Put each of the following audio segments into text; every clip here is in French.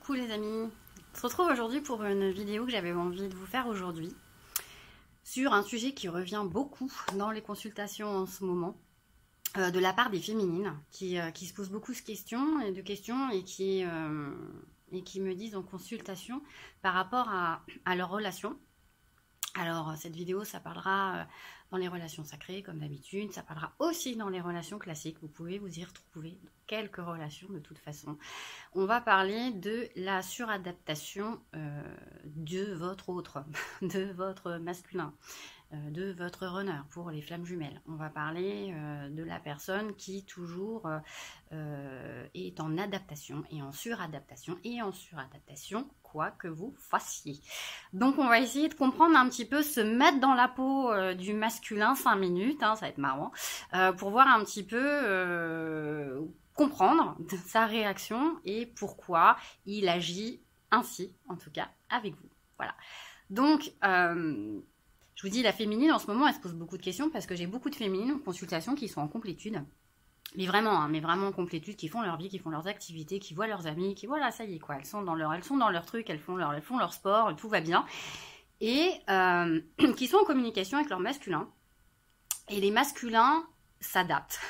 Coucou les amis, on se retrouve aujourd'hui pour une vidéo que j'avais envie de vous faire aujourd'hui sur un sujet qui revient beaucoup dans les consultations en ce moment de la part des féminines qui se posent beaucoup de questions et qui me disent en consultation par rapport à leur relation. Alors cette vidéo ça parlera dans les relations sacrées comme d'habitude, ça parlera aussi dans les relations classiques, vous pouvez vous y retrouver dans quelques relations de toute façon. On va parler de la suradaptation de votre autre, de votre masculin, de votre runner pour les flammes jumelles. On va parler de la personne qui toujours est en adaptation et en suradaptation quoi que vous fassiez. Donc on va essayer de comprendre un petit peu, se mettre dans la peau du masculin 5 minutes, hein, ça va être marrant, pour voir un petit peu comprendre sa réaction et pourquoi il agit ainsi, en tout cas avec vous. Voilà. Donc je vous dis, la féminine en ce moment elle se pose beaucoup de questions parce que j'ai beaucoup de féminines en consultation qui sont en complétude. Mais vraiment en complétude, qui font leur vie, qui font leurs activités, qui voient leurs amis, qui voilà, ça y est quoi, elles sont dans leur truc, elles font leur sport, tout va bien, et qui sont en communication avec leur masculin. Et les masculins s'adaptent.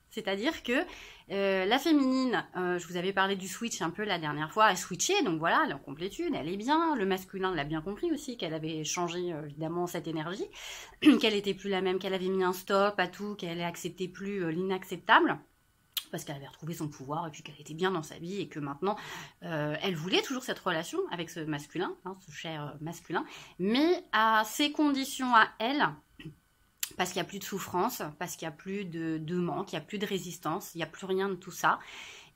C'est-à-dire que la féminine, je vous avais parlé du switch un peu la dernière fois, elle switchait, donc voilà, elle est en complétude, elle est bien. Le masculin l'a bien compris aussi, qu'elle avait changé évidemment cette énergie, qu'elle était plus la même, qu'elle avait mis un stop à tout, qu'elle acceptait plus l'inacceptable, parce qu'elle avait retrouvé son pouvoir et puis qu'elle était bien dans sa vie et que maintenant elle voulait toujours cette relation avec ce masculin, hein, ce cher masculin, mais à ses conditions à elle. Parce qu'il n'y a plus de souffrance, parce qu'il n'y a plus de manque, il n'y a plus de résistance, il n'y a plus rien de tout ça.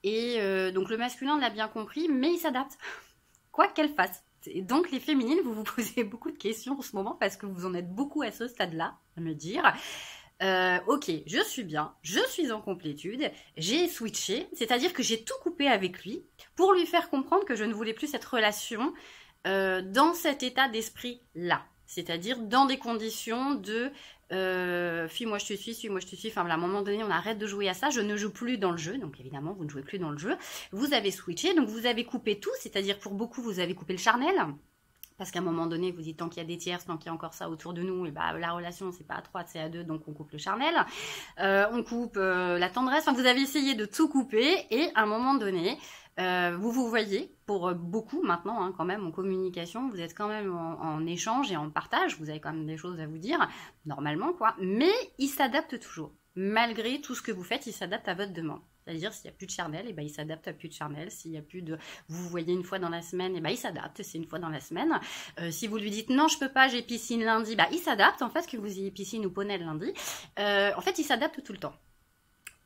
Et donc le masculin l'a bien compris, mais il s'adapte, quoi qu'elle fasse. Et donc les féminines, vous vous posez beaucoup de questions en ce moment, parce que vous en êtes beaucoup à ce stade-là, à me dire, ok, je suis bien, je suis en complétude, j'ai switché, c'est-à-dire que j'ai tout coupé avec lui, pour lui faire comprendre que je ne voulais plus cette relation dans cet état d'esprit-là. C'est-à-dire dans des conditions de fuis-moi je te suis, enfin à un moment donné on arrête de jouer à ça, je ne joue plus dans le jeu, donc évidemment vous ne jouez plus dans le jeu, vous avez switché, donc vous avez coupé tout, c'est-à-dire pour beaucoup vous avez coupé le charnel, parce qu'à un moment donné vous dites tant qu'il y a des tierces, tant qu'il y a encore ça autour de nous, et bah la relation c'est pas à 3, c'est à 2, donc on coupe le charnel, on coupe la tendresse, enfin vous avez essayé de tout couper, et à un moment donné, vous voyez, pour beaucoup maintenant, hein, quand même, en communication, vous êtes quand même en échange et en partage, vous avez quand même des choses à vous dire, normalement, quoi, mais il s'adapte toujours. Malgré tout ce que vous faites, il s'adapte à votre demande. C'est-à-dire, s'il n'y a plus de charnel, et ben, il s'adapte à plus de charnel. S'il n'y a plus de... Vous voyez une fois dans la semaine, et ben, il s'adapte, c'est une fois dans la semaine. Si vous lui dites, non, je peux pas, j'ai piscine lundi, ben, il s'adapte, en fait, que vous ayez piscine ou poney lundi. En fait, il s'adapte tout le temps.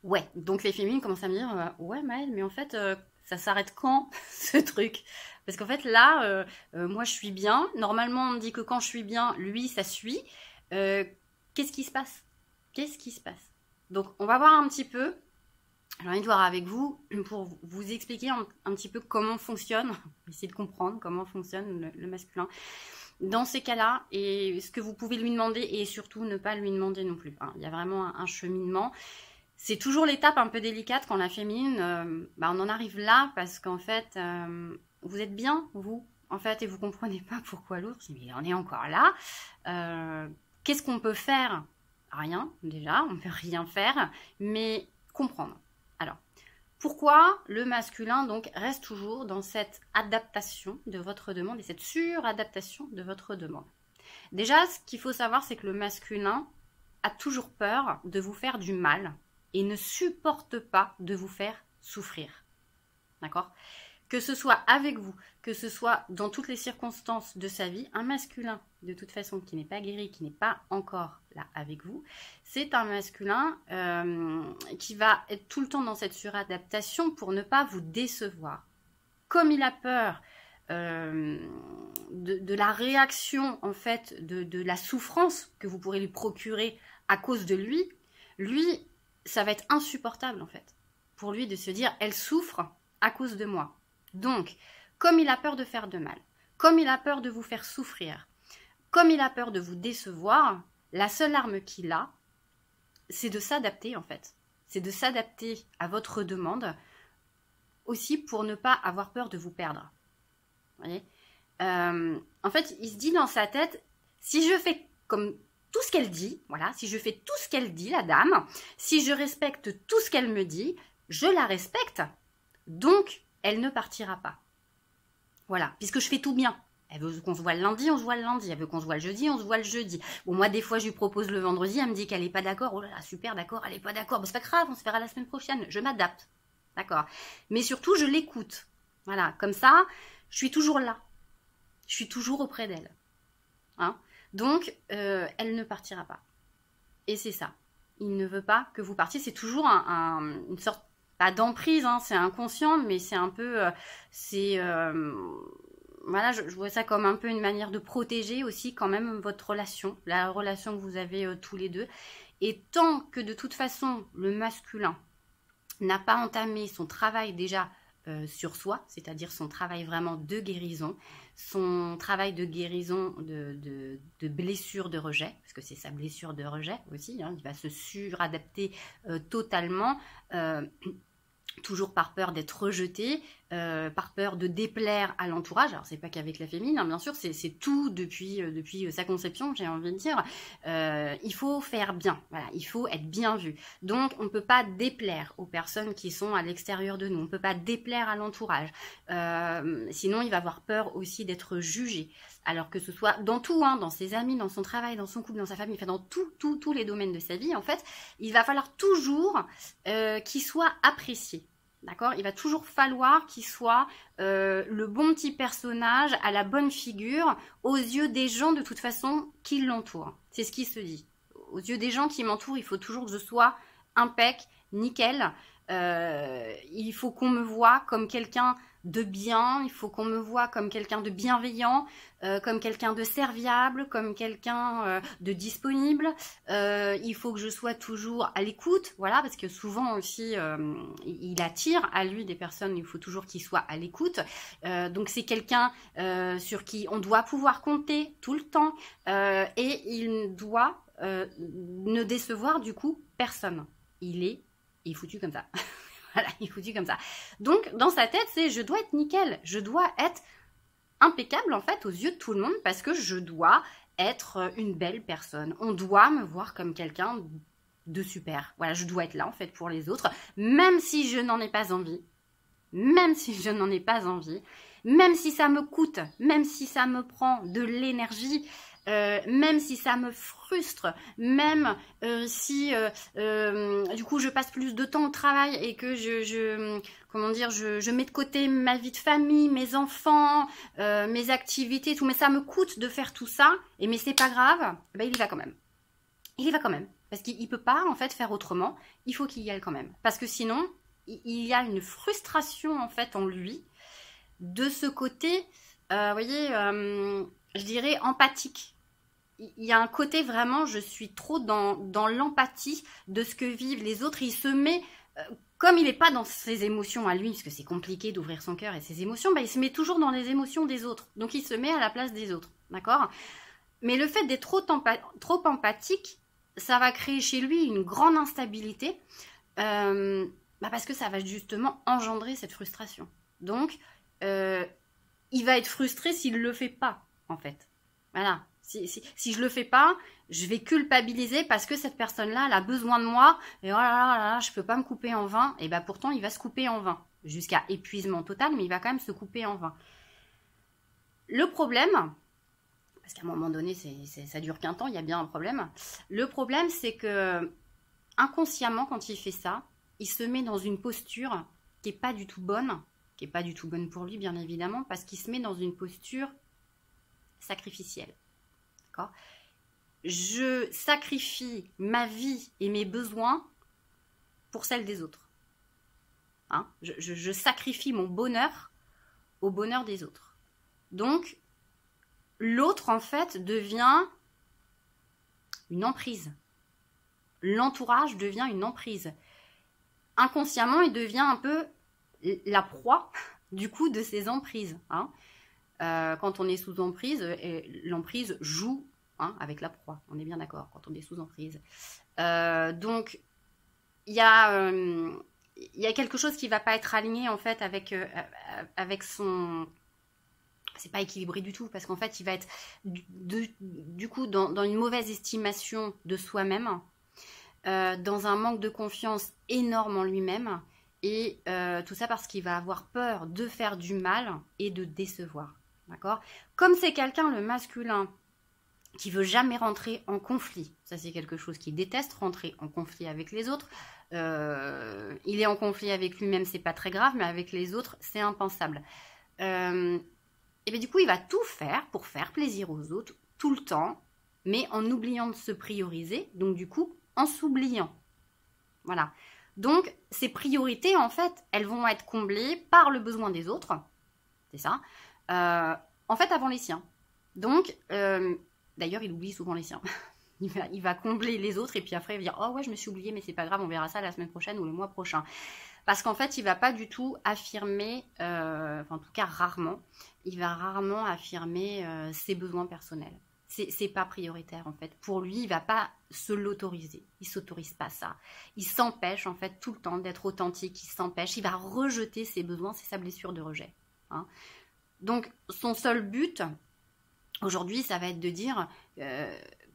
Ouais, donc les féminines commencent à me dire, ouais, Maëlle, mais en fait... ça s'arrête quand, ce truc? Parce qu'en fait, là, moi, je suis bien. Normalement, on me dit que quand je suis bien, lui, ça suit. Qu'est-ce qui se passe? Qu'est-ce qui se passe? Donc, on va voir un petit peu. J'ai envie de voir avec vous pour vous expliquer un petit peu comment fonctionne, essayer de comprendre comment fonctionne le masculin dans ces cas-là et ce que vous pouvez lui demander et surtout ne pas lui demander non plus. Hein. Il y a vraiment un cheminement. C'est toujours l'étape un peu délicate quand la féminine, on en arrive là parce qu'en fait, vous êtes bien, vous, en fait, et vous comprenez pas pourquoi l'autre, mais on est encore là. Qu'est-ce qu'on peut faire? Rien, déjà, on ne peut rien faire, mais comprendre. Alors, pourquoi le masculin, donc, reste toujours dans cette adaptation de votre demande et cette suradaptation de votre demande? Déjà, ce qu'il faut savoir, c'est que le masculin a toujours peur de vous faire du mal et ne supporte pas de vous faire souffrir. D'accord? Que ce soit avec vous, que ce soit dans toutes les circonstances de sa vie, un masculin, de toute façon, qui n'est pas guéri, qui n'est pas encore là avec vous, c'est un masculin qui va être tout le temps dans cette suradaptation pour ne pas vous décevoir. Comme il a peur de la réaction, en fait, de la souffrance que vous pourrez lui procurer à cause de lui, ça va être insupportable en fait, pour lui de se dire elle souffre à cause de moi. Donc, comme il a peur de faire de mal, comme il a peur de vous faire souffrir, comme il a peur de vous décevoir, la seule arme qu'il a, c'est de s'adapter en fait. C'est de s'adapter à votre demande aussi pour ne pas avoir peur de vous perdre. Vous voyez, en fait, il se dit dans sa tête, si je fais comme tout ce qu'elle dit, voilà, si je fais tout ce qu'elle dit, la dame, si je respecte tout ce qu'elle me dit, je la respecte, donc elle ne partira pas. Voilà, puisque je fais tout bien. Elle veut qu'on se voit le lundi, on se voit le lundi. Elle veut qu'on se voit le jeudi, on se voit le jeudi. Bon, moi, des fois, je lui propose le vendredi, elle me dit qu'elle n'est pas d'accord. Oh là là, super, d'accord, elle n'est pas d'accord. Mais c'est pas grave, on se verra la semaine prochaine. Je m'adapte. D'accord. Mais surtout, je l'écoute. Voilà, comme ça, je suis toujours là. Je suis toujours auprès d'elle. Hein, donc, elle ne partira pas. Et c'est ça. Il ne veut pas que vous partiez. C'est toujours une sorte, pas d'emprise, hein, c'est inconscient, mais c'est un peu... voilà, je vois ça comme un peu une manière de protéger aussi quand même votre relation, la relation que vous avez tous les deux. Et tant que de toute façon, le masculin n'a pas entamé son travail déjà sur soi, c'est-à-dire son travail vraiment de guérison, son travail de guérison de blessure de rejet, parce que c'est sa blessure de rejet aussi, hein, il va se suradapter totalement, toujours par peur d'être rejeté, par peur de déplaire à l'entourage. Alors c'est pas qu'avec la féminine, hein, bien sûr, c'est tout depuis sa conception, j'ai envie de dire. Il faut faire bien, voilà, il faut être bien vu. Donc on ne peut pas déplaire aux personnes qui sont à l'extérieur de nous, on ne peut pas déplaire à l'entourage. Sinon il va avoir peur aussi d'être jugé. Alors que ce soit dans tout, hein, dans ses amis, dans son travail, dans son couple, dans sa famille, enfin dans tous les domaines de sa vie, en fait, il va falloir toujours qu'il soit apprécié. D'accord ? Il va toujours falloir qu'il soit le bon petit personnage, à la bonne figure, aux yeux des gens de toute façon qui l'entourent. C'est ce qui se dit. Aux yeux des gens qui m'entourent, il faut toujours que je sois impec, nickel. Il faut qu'on me voie comme quelqu'un de bien, il faut qu'on me voie comme quelqu'un de bienveillant, comme quelqu'un de serviable, comme quelqu'un de disponible. Il faut que je sois toujours à l'écoute, voilà, parce que souvent aussi, il attire à lui des personnes, il faut toujours qu'il soit à l'écoute. Donc c'est quelqu'un sur qui on doit pouvoir compter tout le temps, et il doit ne décevoir du coup personne. Il est foutu comme ça. Voilà, il est foutu comme ça. Donc, dans sa tête, c'est je dois être nickel. Je dois être impeccable, en fait, aux yeux de tout le monde parce que je dois être une belle personne. On doit me voir comme quelqu'un de super. Voilà, je dois être là, en fait, pour les autres, même si je n'en ai pas envie. Même si je n'en ai pas envie. Même si ça me coûte. Même si ça me prend de l'énergie. Même si ça me frustre, même si du coup je passe plus de temps au travail et que je mets de côté ma vie de famille, mes enfants, mes activités, tout, mais ça me coûte de faire tout ça, mais c'est pas grave, ben il y va quand même. Il y va quand même, parce qu'il peut pas en fait faire autrement, il faut qu'il y aille quand même, parce que sinon il y a une frustration en fait en lui de ce côté, vous voyez, je dirais empathique. Il y a un côté vraiment, je suis trop dans l'empathie de ce que vivent les autres. Il se met, comme il n'est pas dans ses émotions à lui, parce que c'est compliqué d'ouvrir son cœur et ses émotions, bah, il se met toujours dans les émotions des autres. Donc il se met à la place des autres, d'accord ? Mais le fait d'être trop empathique, ça va créer chez lui une grande instabilité, parce que ça va justement engendrer cette frustration. Donc, il va être frustré s'il ne le fait pas, en fait. Voilà. Si je le fais pas, je vais culpabiliser parce que cette personne-là, elle a besoin de moi. Et oh là là, je peux pas me couper en 20. Et ben pourtant, il va se couper en 20. Jusqu'à épuisement total, mais il va quand même se couper en 20. Le problème, parce qu'à un moment donné, ça dure qu'un temps, il y a bien un problème. Le problème, c'est que inconsciemment, quand il fait ça, il se met dans une posture qui n'est pas du tout bonne, qui n'est pas du tout bonne pour lui, bien évidemment, parce qu'il se met dans une posture sacrificielle. D'accord ? Je sacrifie ma vie et mes besoins pour celle des autres. Hein ? Je sacrifie mon bonheur au bonheur des autres. Donc, l'autre, en fait, devient une emprise. L'entourage devient une emprise. Inconsciemment, il devient un peu la proie, du coup, de ces emprises. Hein ? Quand on est sous emprise, l'emprise joue avec la proie. On est bien d'accord quand on est sous emprise. Donc, il y a quelque chose qui ne va pas être aligné en fait avec c'est pas équilibré du tout, parce qu'en fait, il va être du coup dans une mauvaise estimation de soi-même, dans un manque de confiance énorme en lui-même, et tout ça parce qu'il va avoir peur de faire du mal et de décevoir. D'accord ? Comme c'est quelqu'un, le masculin, qui veut jamais rentrer en conflit, ça c'est quelque chose qu'il déteste, rentrer en conflit avec les autres. Il est en conflit avec lui-même, c'est pas très grave, mais avec les autres, c'est impensable. Et bien du coup, il va tout faire pour faire plaisir aux autres, tout le temps, mais en oubliant de se prioriser, donc du coup, en s'oubliant. Voilà. Donc, ces priorités, en fait, elles vont être comblées par le besoin des autres, c'est ça, en fait, avant les siens. Donc, d'ailleurs, il oublie souvent les siens. Il va combler les autres, et puis après, il va dire « Oh ouais, je me suis oublié, mais c'est pas grave, on verra ça la semaine prochaine ou le mois prochain. » Parce qu'en fait, il va pas du tout affirmer, en tout cas rarement, il va rarement affirmer ses besoins personnels. C'est pas prioritaire en fait. Pour lui, il va pas se l'autoriser. Il s'autorise pas ça. Il s'empêche en fait tout le temps d'être authentique. Il s'empêche. Il va rejeter ses besoins. C'est sa blessure de rejet. Hein. Donc, son seul but aujourd'hui, ça va être de dire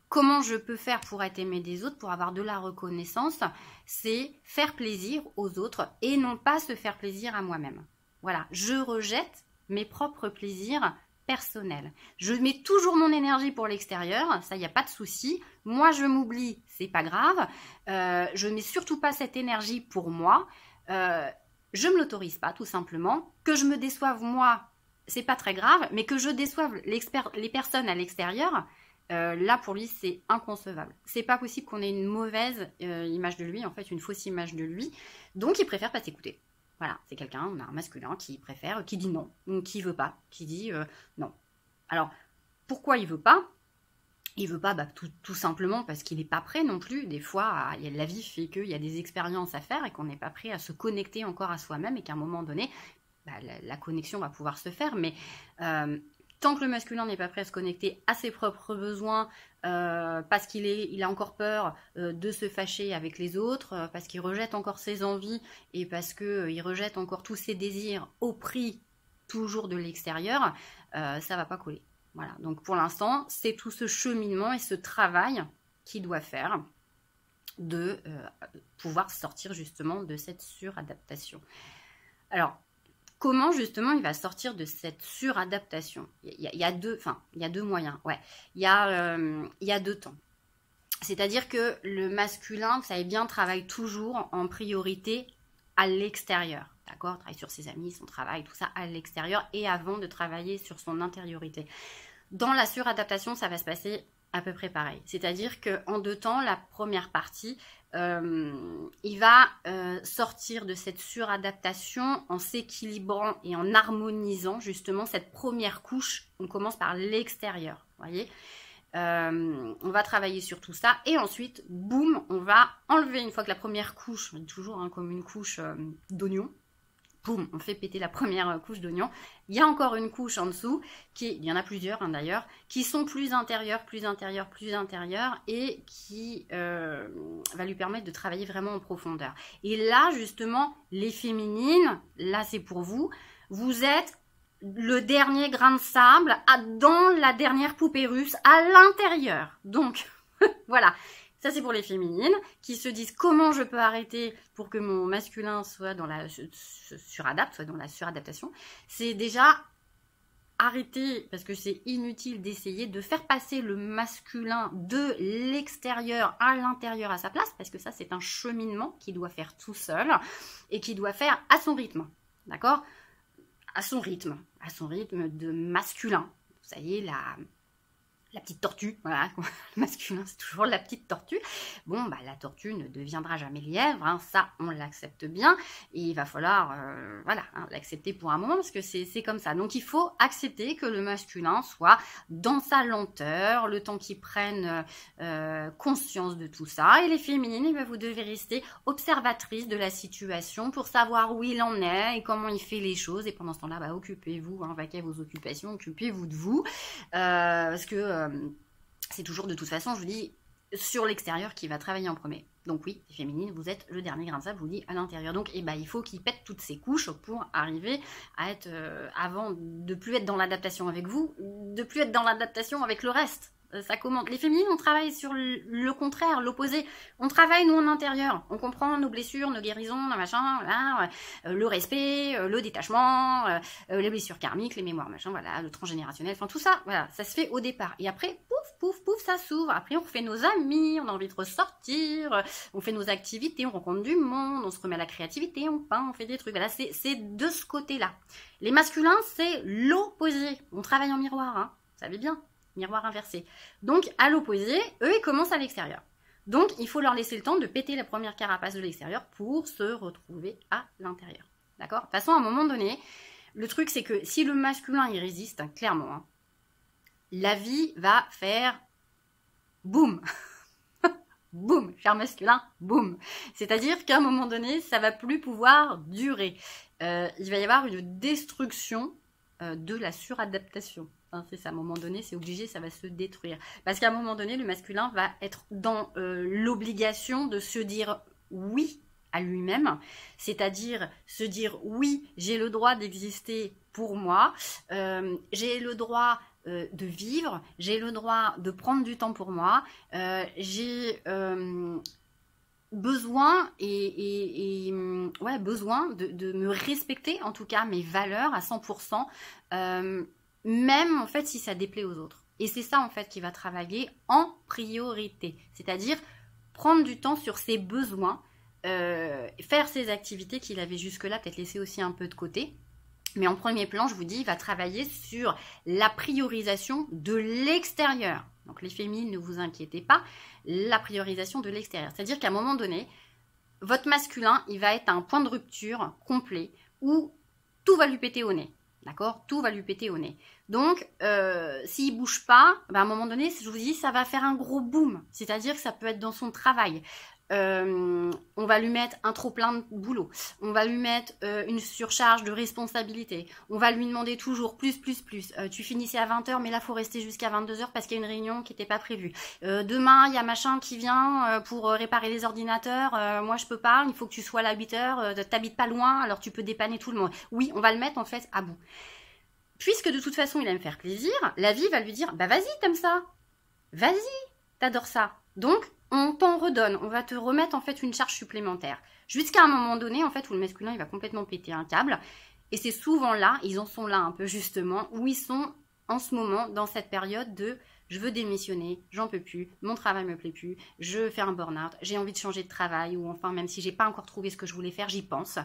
comment je peux faire pour être aimé des autres, pour avoir de la reconnaissance. C'est faire plaisir aux autres et non pas se faire plaisir à moi-même. Voilà, je rejette mes propres plaisirs personnels. Je mets toujours mon énergie pour l'extérieur, ça, il n'y a pas de souci. Moi, je m'oublie, c'est pas grave. Je mets surtout pas cette énergie pour moi. Je me l'autorise pas, tout simplement. Que je me déçoive moi, c'est pas très grave, mais que je déçoive les personnes à l'extérieur, là, pour lui, c'est inconcevable. C'est pas possible qu'on ait une mauvaise image de lui, en fait, une fausse image de lui. Donc, il préfère pas s'écouter. Voilà, c'est quelqu'un, on a un masculin qui préfère, qui dit non, ou qui veut pas, qui dit non. Alors, pourquoi il veut pas ? Il veut pas, tout simplement parce qu'il n'est pas prêt non plus. Des fois, la vie fait qu'il y a des expériences à faire et qu'on n'est pas prêt à se connecter encore à soi-même et qu'à un moment donné, la connexion va pouvoir se faire. Mais tant que le masculin n'est pas prêt à se connecter à ses propres besoins, parce qu'il a encore peur de se fâcher avec les autres, parce qu'il rejette encore ses envies et parce qu'il rejette encore tous ses désirs au prix toujours de l'extérieur, ça va pas coller. Voilà. Donc pour l'instant, c'est tout ce cheminement et ce travail qu'il doit faire de pouvoir sortir justement de cette suradaptation. Alors, comment justement il va sortir de cette suradaptation ? Il y a deux moyens. Ouais. Il y a deux temps. C'est-à-dire que le masculin, vous savez bien, travaille toujours en priorité à l'extérieur. D'accord ? Travaille sur ses amis, son travail, tout ça à l'extérieur et avant de travailler sur son intériorité. Dans la suradaptation, ça va se passer à peu près pareil. C'est-à-dire qu'en deux temps, la première partie, il va sortir de cette suradaptation en s'équilibrant et en harmonisant justement cette première couche. On commence par l'extérieur, voyez. On va travailler sur tout ça et ensuite, boum, on va enlever une fois que la première couche, toujours comme une couche d'oignon, boum, on fait péter la première couche d'oignon. Il y a encore une couche en dessous, il y en a plusieurs d'ailleurs, qui sont plus intérieures et qui va lui permettre de travailler vraiment en profondeur. Et là, justement, les féminines, là c'est pour vous, vous êtes le dernier grain de sable dans la dernière poupée russe à l'intérieur. Donc, voilà. Ça, c'est pour les féminines qui se disent comment je peux arrêter pour que mon masculin soit dans la suradaptation. C'est déjà arrêter, parce que c'est inutile d'essayer de faire passer le masculin de l'extérieur à l'intérieur à sa place, parce que ça, c'est un cheminement qu'il doit faire tout seul et qu'il doit faire à son rythme. D'accord ? À son rythme de masculin. Vous savez, la petite tortue, voilà, le masculin c'est toujours la petite tortue. Bon, la tortue ne deviendra jamais lièvre, hein, ça on l'accepte bien, et il va falloir l'accepter pour un moment parce que c'est comme ça. Donc il faut accepter que le masculin soit dans sa lenteur, le temps qu'il prenne conscience de tout ça, et les féminines, vous devez rester observatrice de la situation pour savoir où il en est et comment il fait les choses, et pendant ce temps-là, occupez-vous, vaquez vos occupations, occupez-vous de vous, parce que c'est toujours de toute façon, je vous dis, sur l'extérieur qui va travailler en premier. Donc oui, les féminines, vous êtes le dernier grain de sable, je vous dis, à l'intérieur. Donc il faut qu'il pète toutes ces couches pour arriver à être, avant de plus être dans l'adaptation avec vous, de plus être dans l'adaptation avec le reste. Ça commence. Les féminines, on travaille sur le contraire, l'opposé. On travaille, nous, en intérieur. On comprend nos blessures, nos guérisons, nos machins, voilà, le respect, le détachement, les blessures karmiques, les mémoires, machin, voilà, le transgénérationnel, enfin tout ça, voilà, ça se fait au départ. Et après, pouf, pouf, pouf, ça s'ouvre. Après, on refait nos amis, on a envie de ressortir, on fait nos activités, on rencontre du monde, on se remet à la créativité, on peint, on fait des trucs. Voilà, c'est de ce côté-là. Les masculins, c'est l'opposé. On travaille en miroir, hein, vous savez bien. Miroir inversé. Donc, à l'opposé, eux, ils commencent à l'extérieur. Donc, il faut leur laisser le temps de péter la première carapace de l'extérieur pour se retrouver à l'intérieur. D'accord? De toute façon, à un moment donné, le truc, c'est que si le masculin, il résiste, hein, clairement, hein, la vie va faire boum. Boum, cher masculin, boum. C'est-à-dire qu'à un moment donné, ça va plus pouvoir durer. Il va y avoir une destruction de la suradaptation. Hein, c'est ça, à un moment donné, c'est obligé, ça va se détruire. Parce qu'à un moment donné, le masculin va être dans l'obligation de se dire oui à lui-même, c'est-à-dire se dire oui, j'ai le droit d'exister pour moi, j'ai le droit de vivre, j'ai le droit de prendre du temps pour moi, j'ai besoin besoin de me respecter, en tout cas mes valeurs à 100%, même en fait si ça déplaît aux autres. Et c'est ça en fait qui va travailler en priorité, c'est-à-dire prendre du temps sur ses besoins, faire ses activités qu'il avait jusque-là peut-être laissé aussi un peu de côté. Mais en premier plan, je vous dis, il va travailler sur la priorisation de l'extérieur. Donc les féminines, ne vous inquiétez pas, la priorisation de l'extérieur. C'est-à-dire qu'à un moment donné, votre masculin, il va être à un point de rupture complet où tout va lui péter au nez. D'accord? Tout va lui péter au nez. Donc, s'il ne bouge pas, à un moment donné, je vous dis, ça va faire un gros boom. C'est-à-dire que ça peut être dans son travail. On va lui mettre un trop plein de boulot, on va lui mettre une surcharge de responsabilité, on va lui demander toujours plus, tu finissais à 20h mais là faut rester jusqu'à 22h parce qu'il y a une réunion qui n'était pas prévue, demain il y a machin qui vient pour réparer les ordinateurs, moi je peux pas, il faut que tu sois là à 8h, t'habites pas loin alors tu peux dépanner tout le monde. Oui, on va le mettre en fait à bout. Puisque de toute façon il aime faire plaisir, la vie va lui dire bah vas-y t'aimes ça, vas-y t'adores ça, donc on t'en redonne, on va te remettre en fait une charge supplémentaire. Jusqu'à un moment donné, en fait, où le masculin, il va complètement péter un câble. Et c'est souvent là, ils en sont là un peu justement, où ils sont en ce moment dans cette période de je veux démissionner, j'en peux plus, mon travail me plaît plus, je fais un burn-out, j'ai envie de changer de travail, ou enfin, même si j'ai pas encore trouvé ce que je voulais faire, j'y pense.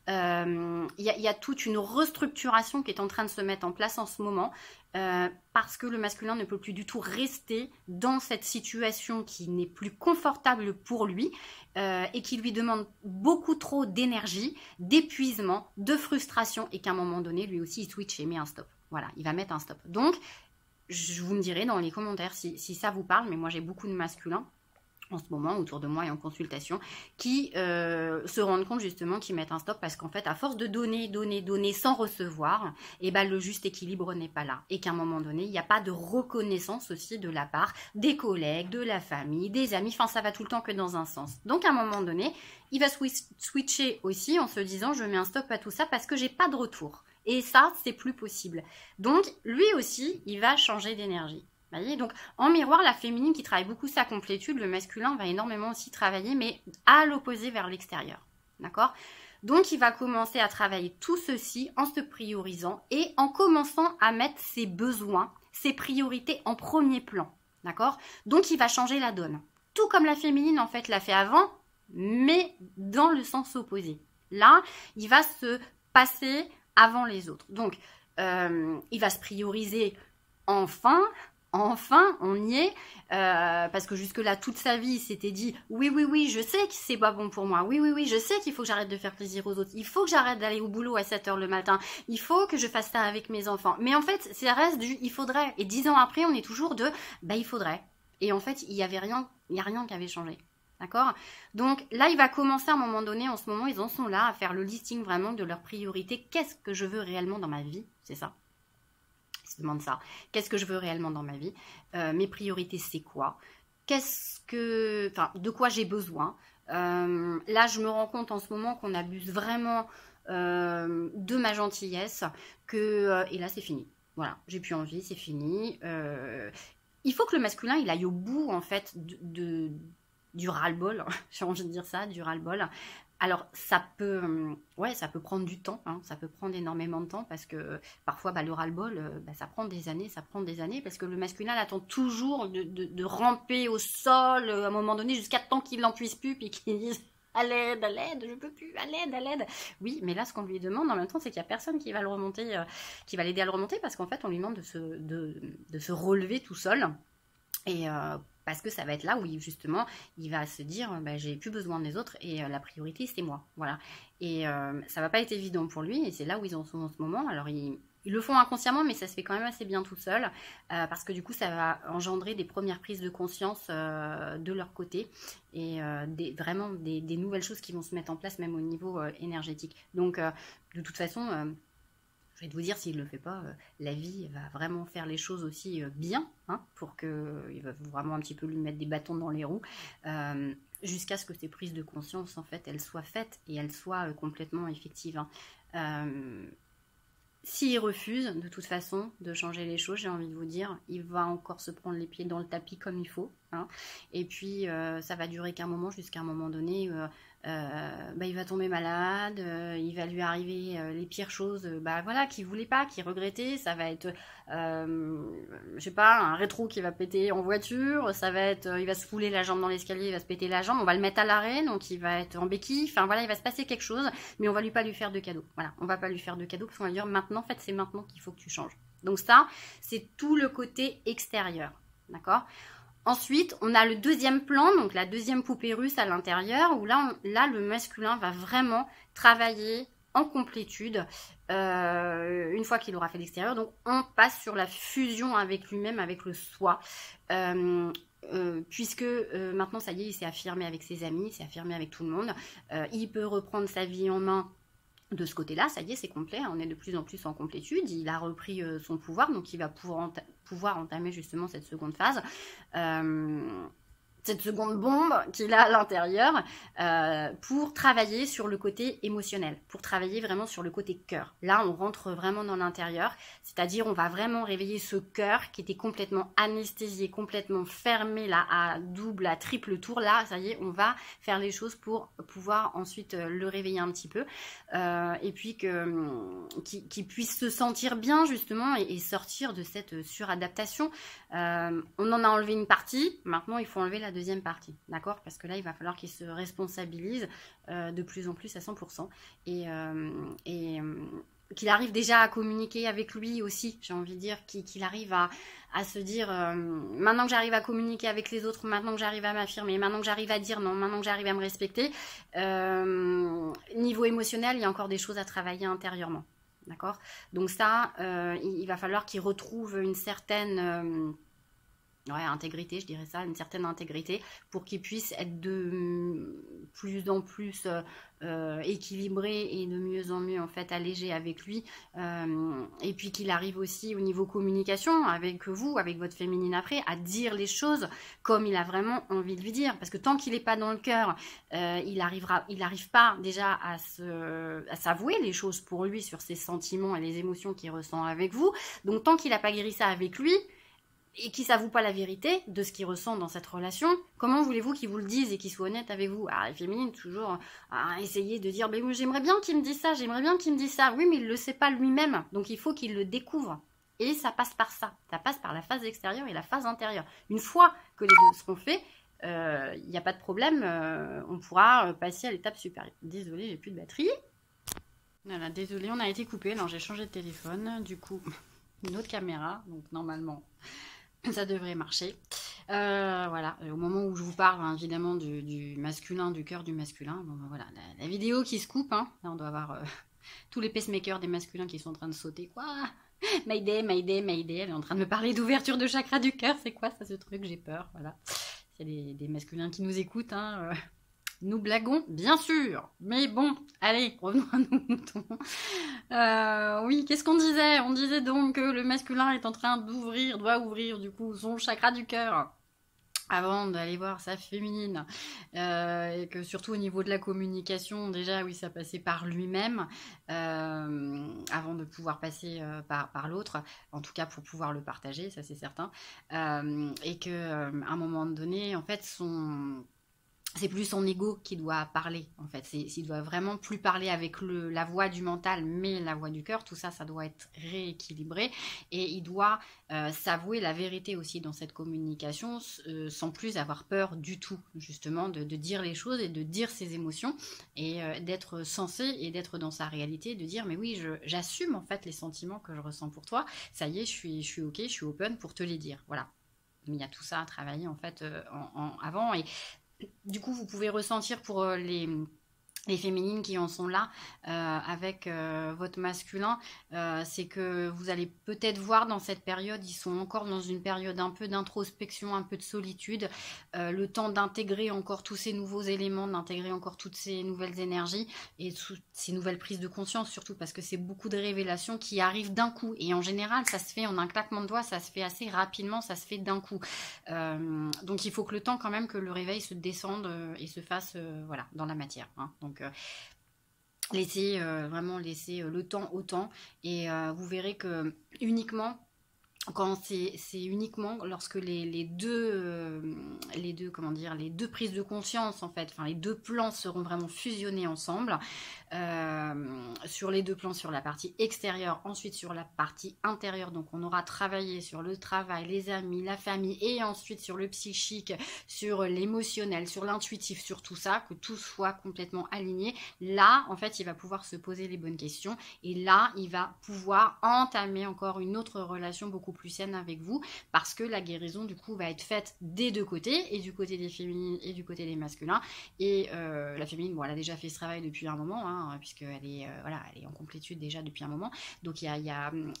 Il y a toute une restructuration qui est en train de se mettre en place en ce moment, parce que le masculin ne peut plus du tout rester dans cette situation qui n'est plus confortable pour lui et qui lui demande beaucoup trop d'énergie, d'épuisement, de frustration, et qu'à un moment donné, lui aussi, il switch et met un stop. Voilà, il va mettre un stop. Donc, je vous me direz dans les commentaires si ça vous parle, mais moi j'ai beaucoup de masculins en ce moment autour de moi et en consultation qui se rendent compte justement qu'ils mettent un stop parce qu'en fait à force de donner sans recevoir, et ben le juste équilibre n'est pas là et qu'à un moment donné il n'y a pas de reconnaissance aussi de la part des collègues, de la famille, des amis, enfin ça va tout le temps que dans un sens. Donc à un moment donné il va switcher aussi en se disant je mets un stop à tout ça parce que j'ai pas de retour. Et ça, c'est plus possible. Donc, lui aussi, il va changer d'énergie. Vous voyez? Donc, en miroir, la féminine qui travaille beaucoup sa complétude, le masculin va énormément aussi travailler, mais à l'opposé vers l'extérieur. D'accord? Donc, il va commencer à travailler tout ceci en se priorisant et en commençant à mettre ses besoins, ses priorités en premier plan. D'accord? Donc, il va changer la donne. Tout comme la féminine, en fait, l'a fait avant, mais dans le sens opposé. Là, il va se passer avant les autres. Donc, il va se prioriser enfin, on y est, parce que jusque-là, toute sa vie, il s'était dit, oui, je sais que c'est pas bon pour moi, oui, je sais qu'il faut que j'arrête de faire plaisir aux autres, il faut que j'arrête d'aller au boulot à 7h le matin, il faut que je fasse ça avec mes enfants. Mais en fait, ça reste du « il faudrait ». Et 10 ans après, on est toujours de « bah il faudrait ». Et en fait, il n'y a rien qui avait changé. D'accord? Donc là, il va commencer à un moment donné, en ce moment, ils en sont là à faire le listing vraiment de leurs priorités. Qu'est-ce que je veux réellement dans ma vie? C'est ça. Ils se demandent ça. Qu'est-ce que je veux réellement dans ma vie? Mes priorités, c'est quoi? de quoi j'ai besoin. Là, je me rends compte en ce moment qu'on abuse vraiment de ma gentillesse, et là, c'est fini. Voilà, j'ai plus envie, c'est fini. Il faut que le masculin, il aille au bout, en fait, du ras-le-bol. J'ai envie de dire ça, du ras-le-bol. Alors, ça peut prendre du temps, hein, ça peut prendre énormément de temps, parce que parfois, le ras-le-bol, ça prend des années, parce que le masculin il attend toujours de ramper au sol, à un moment donné, jusqu'à temps qu'il n'en puisse plus, puis qu'il dise à l'aide, je peux plus, à l'aide. Oui, mais là, ce qu'on lui demande en même temps, c'est qu'il n'y a personne qui va le remonter, qui va l'aider à le remonter, parce qu'en fait, on lui demande de se relever tout seul. Et parce que ça va être là où justement il va se dire j'ai plus besoin des autres et la priorité c'est moi, voilà. Et ça va pas être évident pour lui, et c'est là où ils en sont en ce moment. Alors ils le font inconsciemment, mais ça se fait quand même assez bien tout seul, parce que du coup ça va engendrer des premières prises de conscience de leur côté, et vraiment des nouvelles choses qui vont se mettre en place, même au niveau énergétique. Donc de toute façon, je vais vous dire, s'il ne le fait pas, la vie va vraiment faire les choses aussi bien, hein, pour qu'il va vraiment un petit peu lui mettre des bâtons dans les roues, jusqu'à ce que ces prises de conscience, en fait, elles soient faites et elles soient complètement effectives, hein. S'il refuse, de toute façon, de changer les choses, j'ai envie de vous dire, il va encore se prendre les pieds dans le tapis comme il faut, hein. Et puis, ça va durer qu'un moment, jusqu'à un moment donné, il va tomber malade, il va lui arriver les pires choses, voilà, qu'il voulait pas, qu'il regrettait. Ça va être, je sais pas, un rétro qui va péter en voiture, ça va être, il va se fouler la jambe dans l'escalier, il va se péter la jambe, on va le mettre à l'arrêt, donc il va être en béquille, enfin voilà, il va se passer quelque chose, mais on va pas lui faire de cadeau. Voilà, on va pas lui faire de cadeau, parce qu'on va lui dire maintenant, en fait, c'est maintenant qu'il faut que tu changes. Donc ça, c'est tout le côté extérieur, d'accord ? Ensuite, on a le deuxième plan, donc la deuxième poupée russe à l'intérieur, où là, le masculin va vraiment travailler en complétude une fois qu'il aura fait l'extérieur. Donc, on passe sur la fusion avec lui-même, avec le soi. Puisque maintenant, ça y est, il s'est affirmé avec ses amis, il s'est affirmé avec tout le monde. Il peut reprendre sa vie en main. De ce côté-là, ça y est, c'est complet, on est de plus en plus en complétude, il a repris son pouvoir, donc il va pouvoir entamer justement cette seconde phase, cette seconde bombe qu'il a à l'intérieur, pour travailler sur le côté émotionnel, pour travailler vraiment sur le côté cœur. Là, on rentre vraiment dans l'intérieur, c'est-à-dire on va vraiment réveiller ce cœur qui était complètement anesthésié, complètement fermé là, à double, à triple tour. Là, ça y est, on va faire les choses pour pouvoir ensuite le réveiller un petit peu, et puis qu'il puisse se sentir bien justement, et sortir de cette suradaptation. On en a enlevé une partie, maintenant il faut enlever la deuxième partie, d'accord? Parce que là, il va falloir qu'il se responsabilise de plus en plus à 100%, et qu'il arrive déjà à communiquer avec lui aussi, j'ai envie de dire, qu'il arrive à se dire, maintenant que j'arrive à communiquer avec les autres, maintenant que j'arrive à m'affirmer, maintenant que j'arrive à dire non, maintenant que j'arrive à me respecter, niveau émotionnel, il y a encore des choses à travailler intérieurement, d'accord? Donc ça, il va falloir qu'il retrouve une certaine... intégrité, je dirais ça, une certaine intégrité, pour qu'il puisse être de plus en plus équilibré et de mieux en mieux en fait allégé avec lui, et puis qu'il arrive aussi au niveau communication avec vous, avec votre féminine après, à dire les choses comme il a vraiment envie de lui dire, parce que tant qu'il n'est pas dans le cœur, il n'arrive pas déjà à s'avouer les choses pour lui sur ses sentiments et les émotions qu'il ressent avec vous. Donc tant qu'il n'a pas guéri ça avec lui, et qui ne s'avoue pas la vérité de ce qu'il ressent dans cette relation, comment voulez-vous qu'il vous le dise et qu'il soit honnête avec vous? Les féminines, toujours à essayer de dire j'aimerais bien qu'il me dise ça, j'aimerais bien qu'il me dise ça. Oui, mais il ne le sait pas lui-même, donc il faut qu'il le découvre. Et ça passe par ça. Ça passe par la phase extérieure et la phase intérieure. Une fois que les deux seront faits, il n'y a pas de problème, on pourra passer à l'étape supérieure. Désolée, j'ai plus de batterie. Voilà, désolée, on a été coupé. Alors j'ai changé de téléphone, du coup, une autre caméra, donc normalement... ça devrait marcher. Voilà, au moment où je vous parle, hein, évidemment, du masculin, du cœur du masculin, voilà, la vidéo qui se coupe, hein, là on doit avoir tous les pacemakers des masculins qui sont en train de sauter, quoi. Mayday, Mayday, Mayday, elle est en train de me parler d'ouverture de chakra du cœur, c'est quoi ça, ce truc, j'ai peur, voilà. Il y a des masculins qui nous écoutent, hein, nous blaguons, bien sûr, mais bon, allez, revenons à nos moutons. Oui, qu'est-ce qu'on disait? On disait donc que le masculin est en train doit ouvrir du coup son chakra du cœur avant d'aller voir sa féminine, et que surtout au niveau de la communication, déjà oui ça passait par lui-même, avant de pouvoir passer par l'autre, en tout cas pour pouvoir le partager, ça c'est certain, et que à un moment donné, en fait, c'est plus son ego qui doit parler, en fait. Il doit vraiment plus parler avec la voix du mental, mais la voix du cœur. Tout ça, ça doit être rééquilibré. Et il doit s'avouer la vérité aussi dans cette communication, sans plus avoir peur du tout, justement, de dire les choses et de dire ses émotions, et d'être sensé et d'être dans sa réalité, de dire, mais oui, j'assume, en fait, les sentiments que je ressens pour toi. Ça y est, je suis OK, je suis open pour te les dire. Voilà. Mais il y a tout ça à travailler, en fait, avant. Et du coup, vous pouvez ressentir pour les féminines qui en sont là avec votre masculin, c'est que vous allez peut-être voir dans cette période, ils sont encore dans une période un peu d'introspection, un peu de solitude, le temps d'intégrer encore tous ces nouveaux éléments, d'intégrer encore toutes ces nouvelles énergies et toutes ces nouvelles prises de conscience, surtout parce que c'est beaucoup de révélations qui arrivent d'un coup, et en général ça se fait en un claquement de doigts, ça se fait assez rapidement, ça se fait d'un coup, donc il faut que le temps quand même que le réveil se descende et se fasse voilà, dans la matière, hein. Donc vraiment laisser le temps au temps, et vous verrez que uniquement quand c'est uniquement lorsque les deux comment dire, les deux prises de conscience, en fait, enfin les deux plans seront vraiment fusionnés ensemble, sur les deux plans, sur la partie extérieure, ensuite sur la partie intérieure. Donc on aura travaillé sur le travail, les amis, la famille, et ensuite sur le psychique, sur l'émotionnel, sur l'intuitif, sur tout ça, que tout soit complètement aligné. Là, en fait, il va pouvoir se poser les bonnes questions, et là, il va pouvoir entamer encore une autre relation beaucoup plus saine avec vous, parce que la guérison du coup va être faite des deux côtés, et du côté des féminines et du côté des masculins. Et la féminine, bon, elle a déjà fait ce travail depuis un moment, hein, puisqu'elle est voilà, elle est en complétude déjà depuis un moment, donc il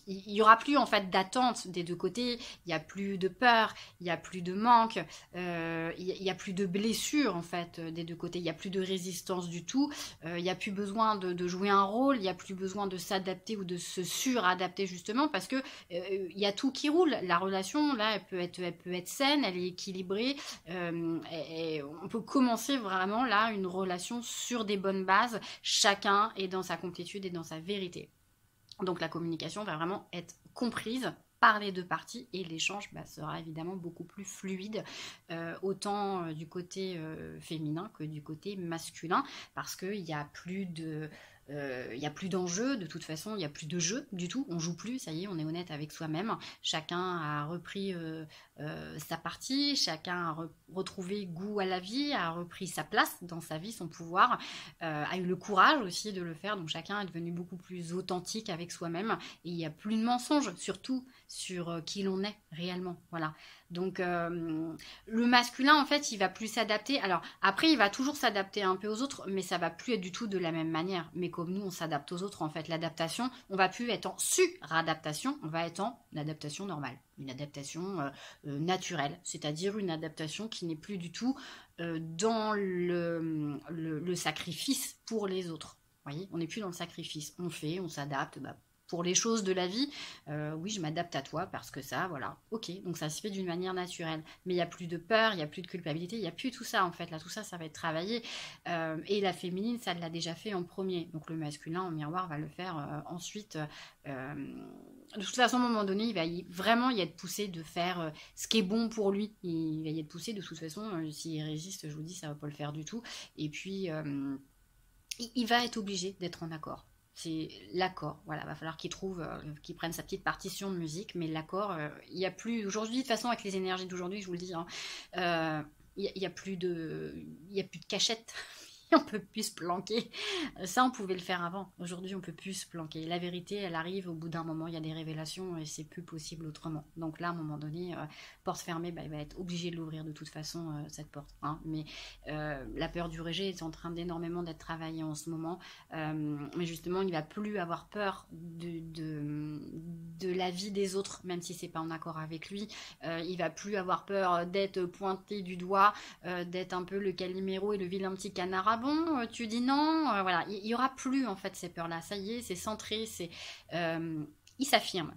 y aura plus en fait d'attente des deux côtés, il y a plus de peur, il y a plus de manque, il y a plus de blessures en fait des deux côtés, il y a plus de résistance du tout, il y a plus besoin de jouer un rôle, il y a plus besoin de s'adapter ou de se suradapter, justement parce que il y a tout qui roule. La relation là, elle peut être saine, elle est équilibrée, et on peut commencer vraiment là une relation sur des bonnes bases, chacun est dans sa complétude et dans sa vérité. Donc la communication va vraiment être comprise par les deux parties, et l'échange sera évidemment beaucoup plus fluide, autant du côté féminin que du côté masculin, parce qu'il n'y a plus de... il n'y a plus d'enjeu, de toute façon, il n'y a plus de jeu du tout, on joue plus, ça y est, on est honnête avec soi-même, chacun a repris sa partie, chacun a retrouvé goût à la vie, a repris sa place dans sa vie, son pouvoir, a eu le courage aussi de le faire, donc chacun est devenu beaucoup plus authentique avec soi-même, et il n'y a plus de mensonges, surtout sur qui l'on est réellement, voilà. Donc le masculin, en fait, il va plus s'adapter. Alors après, il va toujours s'adapter un peu aux autres, mais ça va plus être du tout de la même manière. Mais comme nous, on s'adapte aux autres, en fait, l'adaptation, on va plus être en suradaptation, on va être en adaptation normale, une adaptation naturelle, c'est-à-dire une adaptation qui n'est plus du tout dans le sacrifice pour les autres. Vous voyez, on n'est plus dans le sacrifice, on fait, on s'adapte, pour les choses de la vie, oui, je m'adapte à toi parce que ça, voilà, ok, donc ça se fait d'une manière naturelle, mais il n'y a plus de peur, il n'y a plus de culpabilité, il n'y a plus tout ça en fait, là tout ça, ça va être travaillé, et la féminine, ça l'a déjà fait en premier, donc le masculin en miroir va le faire ensuite. De toute façon, à un moment donné, il va vraiment y être poussé de faire ce qui est bon pour lui, il va y être poussé de toute façon, s'il résiste, je vous dis, ça va pas le faire du tout, et puis il va être obligé d'être en accord. C'est l'accord, voilà, va falloir qu'il trouve, qu'il prenne sa petite partition de musique, mais l'accord, il n'y a plus, aujourd'hui, de toute façon, avec les énergies d'aujourd'hui, je vous le dis, hein, il n'y a plus de cachette, on peut plus se planquer, ça on pouvait le faire avant, aujourd'hui on peut plus se planquer, la vérité elle arrive au bout d'un moment, il y a des révélations et c'est plus possible autrement, donc là à un moment donné, porte fermée, il va être obligé de l'ouvrir de toute façon, cette porte, hein. Mais la peur du rejet est en train d'énormément d'être travaillée en ce moment, mais justement il va plus avoir peur de la vie des autres, même si c'est pas en accord avec lui, il va plus avoir peur d'être pointé du doigt, d'être un peu le Calimero et le vilain petit canard. Bon, tu dis non, voilà, il y aura plus en fait ces peurs-là. Ça y est, c'est centré, il s'affirme.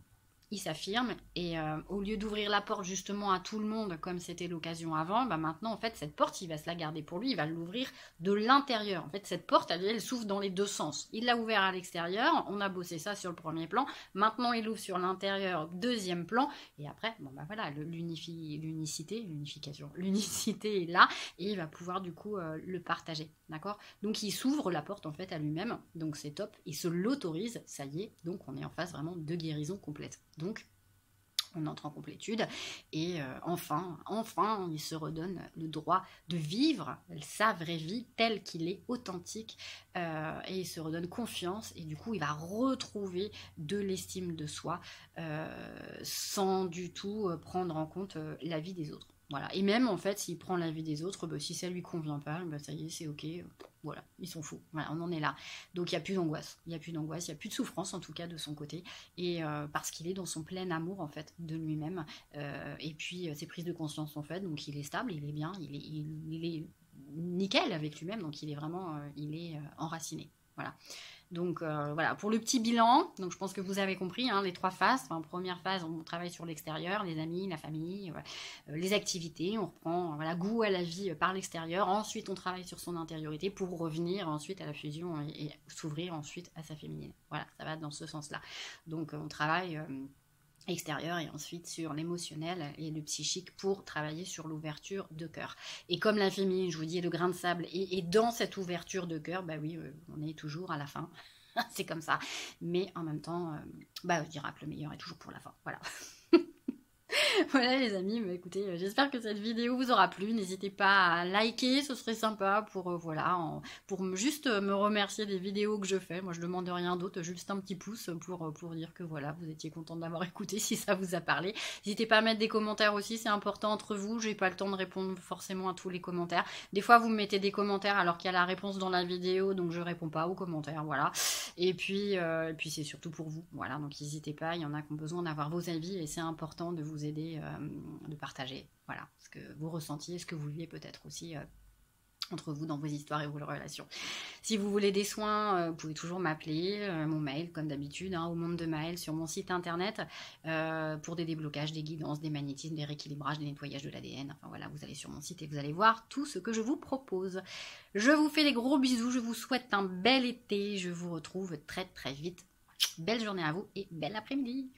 il s'affirme et au lieu d'ouvrir la porte justement à tout le monde comme c'était l'occasion avant, bah maintenant en fait cette porte il va se la garder pour lui, il va l'ouvrir de l'intérieur. En fait cette porte elle s'ouvre dans les deux sens. Il l'a ouvert à l'extérieur, on a bossé ça sur le premier plan, maintenant il ouvre sur l'intérieur, deuxième plan, et après bon bah voilà, l'unicité est là et il va pouvoir du coup le partager, d'accord? Donc il s'ouvre la porte en fait à lui-même, donc c'est top, il se l'autorise, ça y est, donc on est en phase vraiment de guérison complète. Donc, on entre en complétude et enfin, il se redonne le droit de vivre sa vraie vie telle qu'il est, authentique, et il se redonne confiance et du coup, il va retrouver de l'estime de soi sans du tout prendre en compte la vie des autres. Voilà. Et même en fait, s'il prend la vie des autres, bah, si ça lui convient pas, bah, ça y est, c'est ok. Voilà, ils sont fous. Voilà, on en est là. Donc il n'y a plus d'angoisse. Il n'y a plus d'angoisse, il n'y a plus de souffrance en tout cas de son côté. Et parce qu'il est dans son plein amour en fait de lui-même. Et puis ses prises de conscience sont faites, donc il est stable, il est bien, il est nickel avec lui-même, donc il est vraiment enraciné. Voilà. Donc voilà, pour le petit bilan, donc je pense que vous avez compris hein, les trois phases. Enfin, première phase, on travaille sur l'extérieur, les amis, la famille, les activités, on reprend voilà, goût à la vie par l'extérieur. Ensuite, on travaille sur son intériorité pour revenir ensuite à la fusion et s'ouvrir ensuite à sa féminine. Voilà, ça va dans ce sens-là. Donc on travaille extérieur et ensuite sur l'émotionnel et le psychique pour travailler sur l'ouverture de cœur. Et comme la féminine, je vous dis, le grain de sable est dans cette ouverture de cœur, bah oui, on est toujours à la fin. C'est comme ça. Mais en même temps, je dirais que le meilleur est toujours pour la fin. Voilà. Voilà les amis, bah, écoutez, j'espère que cette vidéo vous aura plu. N'hésitez pas à liker, ce serait sympa pour juste me remercier des vidéos que je fais. Moi je demande rien d'autre, juste un petit pouce pour dire que voilà, vous étiez content de m'avoir écouté si ça vous a parlé. N'hésitez pas à mettre des commentaires aussi, c'est important entre vous. J'ai pas le temps de répondre forcément à tous les commentaires. Des fois vous me mettez des commentaires alors qu'il y a la réponse dans la vidéo, donc je réponds pas aux commentaires, voilà. Et puis c'est surtout pour vous, voilà. Donc n'hésitez pas, il y en a qui ont besoin d'avoir vos avis et c'est important de vous aider, de partager, voilà, ce que vous ressentiez, ce que vous vivez peut-être aussi entre vous dans vos histoires et vos relations. Si vous voulez des soins, vous pouvez toujours m'appeler, mon mail comme d'habitude, hein, au monde de Maëlle sur mon site internet, pour des déblocages, des guidances, des magnétismes, des rééquilibrages, des nettoyages de l'ADN. Enfin voilà, vous allez sur mon site et vous allez voir tout ce que je vous propose. Je vous fais des gros bisous, je vous souhaite un bel été, je vous retrouve très très vite. Belle journée à vous et bel après-midi.